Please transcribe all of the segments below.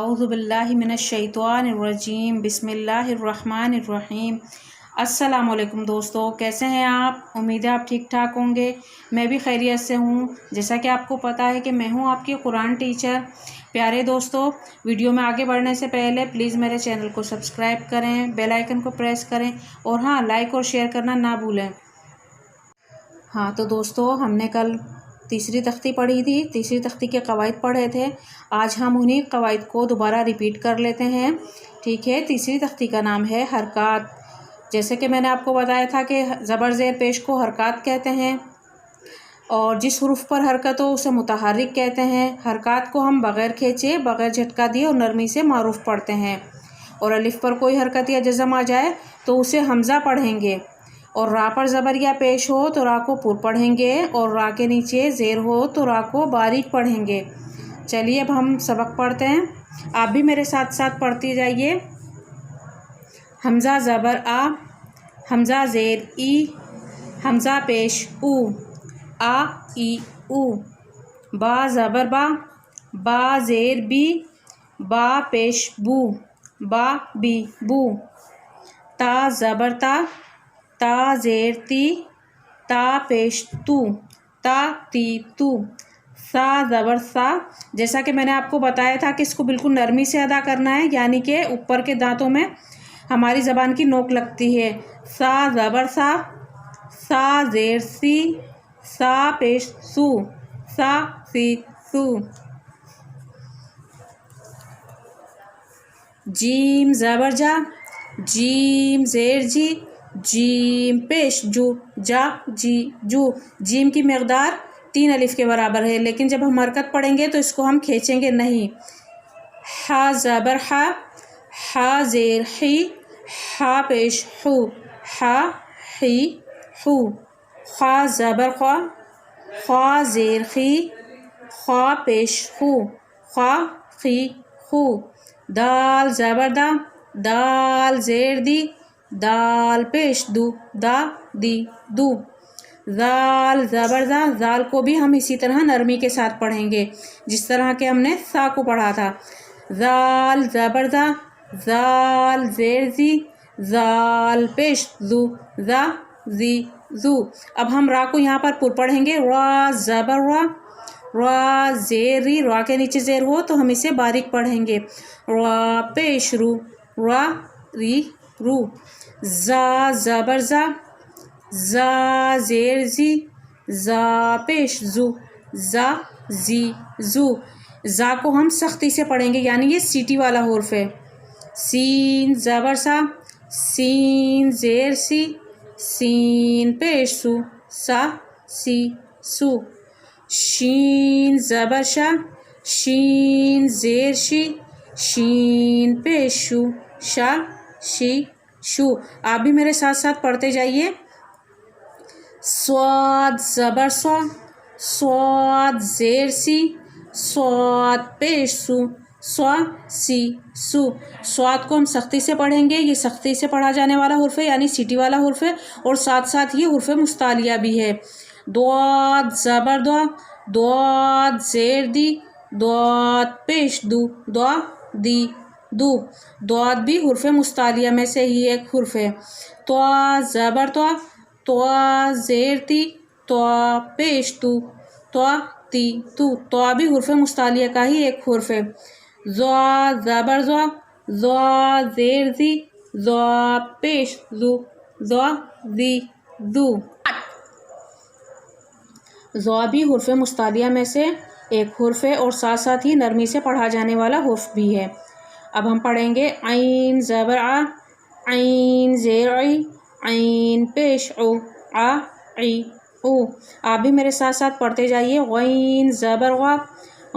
अऊज़ु बिल्लाहि मिनश्शैतानिर्रजीम बिस्मिल्लाहिर्रहमानिर्रहीम। अस्सलाम वालेकुम दोस्तों, कैसे हैं आप? उम्मीद है आप ठीक ठाक होंगे। मैं भी खैरियत से हूँ। जैसा कि आपको पता है कि मैं हूँ आपकी कुरान टीचर। प्यारे दोस्तों, वीडियो में आगे बढ़ने से पहले प्लीज़ मेरे चैनल को सब्सक्राइब करें, बेल आइकन को प्रेस करें और हाँ, लाइक और शेयर करना ना भूलें। हाँ तो दोस्तों, हमने कल तीसरी तख्ती पढ़ी थी, तीसरी तख्ती के कवायद पढ़े थे। आज हम उन्हीं कवायद को दोबारा रिपीट कर लेते हैं। ठीक है, तीसरी तख्ती का नाम है हरकात। जैसे कि मैंने आपको बताया था कि ज़बर ज़ेर पेश को हरकात कहते हैं और जिस हुरूफ पर हरकत हो उसे मुतहर्रिक कहते हैं। हरकात को हम बग़ैर खींचे, बग़ैर झटका दिए और नरमी से मारूफ पढ़ते हैं। और अलिफ पर कोई हरकत या जज़म आ जाए तो उसे हमज़ा पढ़ेंगे और रा पर ज़बर या पेश हो तो रा को पुर पढ़ेंगे और रा के नीचे ज़ेर हो तो रा को बारीक पढ़ेंगे। चलिए अब हम सबक पढ़ते हैं, आप भी मेरे साथ साथ पढ़ती जाइए। हमज़ा ज़बर आ, हमज़ा ज़ेर ई, हमज़ा पेश ऊ, आ ई ऊ। बा ज़बर बा, बा ज़ेर बी, बा पेश बू, बा बी बू। ता ज़बर ता, ता ज़ेर ती, ता पेश तू, ता ती तू। सा ज़बर सा, जैसा कि मैंने आपको बताया था कि इसको बिल्कुल नरमी से अदा करना है, यानी कि ऊपर के दांतों में हमारी ज़बान की नोक लगती है। सा ज़बर सा, सा ज़ेर सी, सा पेश सू, सा सी सू। जीम ज़बर जा, जीम ज़ेर जी, जीम पेश जू, जा जी जू। जीम की मकदार 3 अलिफ के बराबर है, लेकिन जब हम हरकत पढ़ेंगे तो इसको हम खींचेंगे नहीं। हा ज़बर हा, हा ज़ेर ही, हा पेश हू, हा ही हू। ख्वा ज़बर ख्वा, ख्वा ज़ेर खी, ख्वा पेश हू, ख्वा खी हू। दाल ज़बर दा, दाल ज़ेर दी, दाल पेश दू, दा दी दू। ज़ाल ज़बर ज़ा, ज़ाल को भी हम इसी तरह नरमी के साथ पढ़ेंगे जिस तरह के हमने सा को पढ़ा था। ज़ाल ज़बर ज़ा, ज़ाल ज़ेर ज़ी, ज़ाल पेश ज़ू, ज़ा ज़ी ज़ू। अब हम रा को यहाँ पर पुर पढ़ेंगे। रा ज़बर रा, रा ज़ेर री, रा के नीचे ज़ेर हो तो हम इसे बारीक पढ़ेंगे। रा पेश रू, रा री रू। ज़ा ज़बर ज़ा, ज़ा ज़ेर ज़ी, ज़ा पेश ज़ू, ज़ा ज़ी ज़ू। ज़ा को हम सख्ती से पढ़ेंगे, यानी ये सीटी वाला हुर्फ है। सीन ज़बर सा, सीन ज़ेर सी, सीन पेश सू, सा सी सू। शीन ज़बर शा, शीन ज़ेर शी, शीन पेश शू, शा शी शू। आप भी मेरे साथ साथ पढ़ते जाइए। स्वाद ज़बर स्वा, स्वाद ज़ेर सी, स्वाद पेश सू, स्वा सी सू। स्वाद को हम सख्ती से पढ़ेंगे, ये सख्ती से पढ़ा जाने वाला हुर्फ है, यानी सीटी वाला हुर्फ है और साथ साथ ये हुर्फ मुस्तालिया भी है। द्वाद ज़बर द्वा, द्वाद ज़ेर दी, द्वाद पेश दू, द्वा दी दू। द्वाद भी हुर्फ मुस्तालिया में से ही एक हुर्फ है। त्वा ज़बर त्वा, त्वा ज़ेर ती, त्वा पेश तू, त्वा ती तू। त्वा भी हुर्फ मुस्तालिया का ही एक हुर्फ है। ज़्वा ज़बर ज़्वा, ज़्वा ज़ेर ज़ी, ज़्वा पेश ज़ू, ज़्वा ज़ी ज़ू। ज़्वा भी हुर्फ मुस्तालिया में से एक हुर्फ है और साथ साथ ही नरमी से पढ़ा जाने वाला हुर्फ भी है। अब हम पढ़ेंगे आइन ज़बर आ, आइन ज़ेर आई, आइन पेश ओ, आ ई ओ। आप भी मेरे साथ साथ पढ़ते जाइए। गईन ज़बर गा,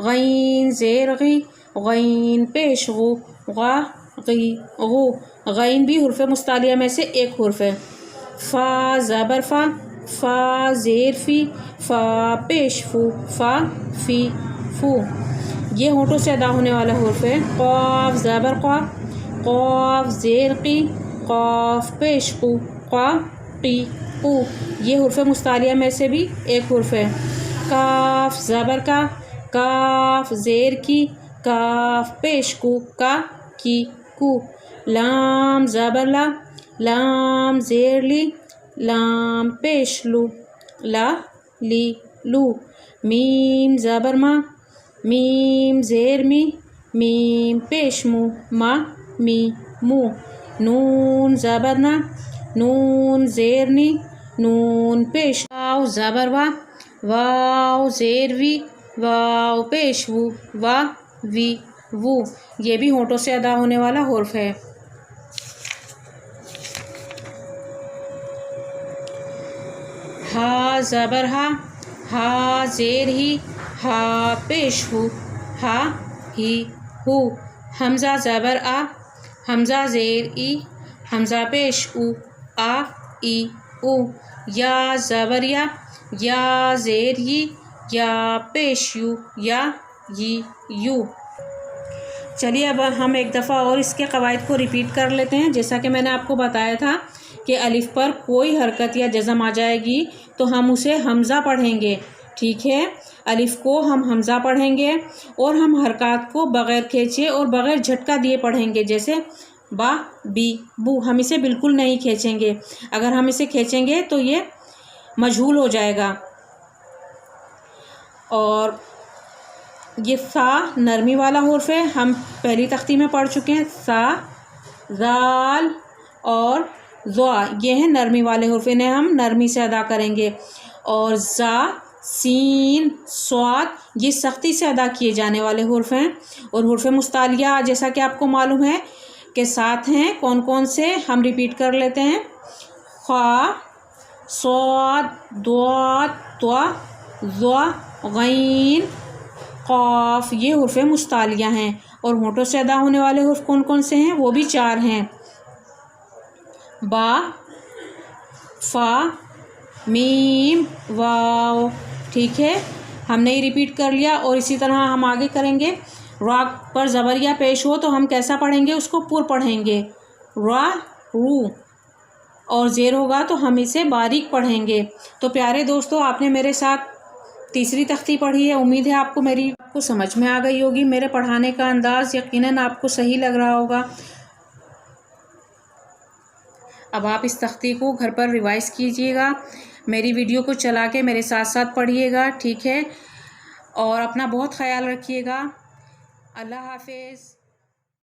गईन ज़ेर गी, गईन पेश गू, गा गी गू। गईन भी हुर्फ मुस्तालिया में से एक हुर्फ है। फ़ा ज़बर फ़ा, फ़ा ज़ेर फ़ी, फ़ा पेश फ़ू, फ़ा फ़ी फ़ू। ये होंठों से अदा होने वाला हुर्फ है। क़ाफ़ ज़बर क़ा, क़ाफ़ ज़ेर क़ी, क़ाफ़ पेश क़ू, क़ा क़ी क़ू। ये हुर्फ मुस्तालिया में से भी एक हुर्फ है। काफ़ ज़बर का, काफ़ ज़ेर की, کاف پیش کو کا کی کو، لام زبر لا، لام زیر لی، لام پیش لو، لا لی لو، میم زبر ما، میم زیر می، میم پیش مو، ما می مو، نون زبر نا، نون زیر نی، نون پیش، واو زبر وا، واو زیر وی، واو پیش وو، وا وی وو، یہ بھی ہونٹوں سے ادا ہونے والا حرف ہے۔ ہا زبر ہا، ہا زیر ہی، ہا پیش ہو، ہا ہی ہو، حمزہ زبر آ، حمزہ زیر ای، حمزہ پیش او، آ ای او، یا زبر یا، یا زیر ی، یا پیش یو، یا ی یو۔ چلیے اب ہم ایک دفعہ اور اس کے قواعد کو ریپیٹ کر لیتے ہیں۔ جیسا کہ میں نے آپ کو بتایا تھا کہ الف پر کوئی حرکت یا جزم آ جائے گی تو ہم اسے حمزہ پڑھیں گے، ٹھیک ہے؟ الف کو ہم حمزہ پڑھیں گے اور ہم حرکات کو بغیر کھینچے اور بغیر جھٹکا دیے پڑھیں گے، جیسے با بی بو، ہم اسے بالکل نہیں کھینچیں گے۔ اگر ہم اسے کھینچیں گے تو یہ مجہول ہو جائے گا۔ اور یہ سا نرمی والا حرف ہے، ہم پہلی تختی میں پڑھ چکے ہیں۔ سا، زال اور زوا یہ ہیں نرمی والے حرف، انہیں ہم نرمی سے ادا کریں گے۔ اور زا، سین، صاد یہ سختی سے ادا کیے جانے والے حرف ہیں۔ اور حرف مستعلیہ جیسا کہ آپ کو معلوم ہے کہ 7 ہیں، کون کون سے ہم ریپیٹ کر لیتے ہیں۔ خا، صاد، ضاد، طا، ظا، غین، قاف یہ حرف مستعلیہ ہیں۔ اور ہونٹوں سے ادا ہونے والے حرف کون کون سے ہیں؟ وہ بھی 4 ہیں، با، فا، میم، واو، ٹھیک ہے؟ ہم نے یہ ریپیٹ کر لیا اور اسی طرح ہم آگے کریں گے۔ را پر زبریہ پیش ہو تو ہم کیسا پڑھیں گے؟ اس کو پر پڑھیں گے، را رو، اور زیر ہوگا تو ہم اسے باریک پڑھیں گے۔ تو پیارے دوستو، آپ نے میرے ساتھ تیسری تختی پڑھی ہے، امید ہے آپ کو سمجھ میں آ گئی ہوگی۔ میرے پڑھانے کا انداز یقیناً آپ کو صحیح لگ رہا ہوگا۔ اب آپ اس تختی کو گھر پر ریوائز کیجئے گا، میری ویڈیو کو چلا کے میرے ساتھ ساتھ پڑھیے گا، ٹھیک ہے؟ اور اپنا بہت خیال رکھیے گا۔ اللہ حافظ۔